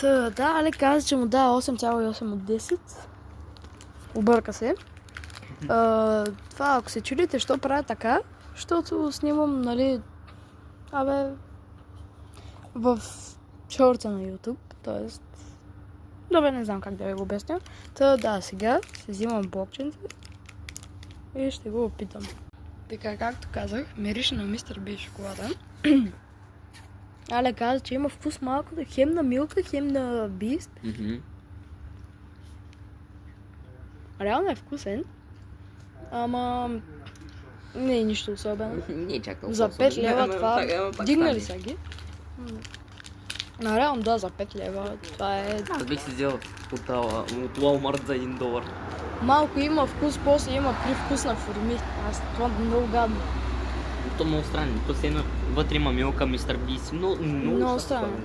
Да, Але каза, че му дава 8,8 от 10. Обърка се. Това, ако се чудите, що правя така, защото снимам, нали, в шорта на YouTube, т.е. Добре, не знам как да ви го обясня. Да, сега се взимам блокченце и ще го опитам. Така, както казах, мирише на Мистер Би шоколада. Але каза, че има вкус малко хем на Милка, хем на Бист. Реално е вкусен, ама не е нищо особено. Не е чак толкова За 5 лева това... Дигна ли са са ги? Реално да, за 5 лева. Това е... Аз бих си взел от Walmart за $1. Малко има вкус, после има привкус на форми. Това е много гадно. То много странно. То си вътре има Милка, Мистер Бис. Много странно.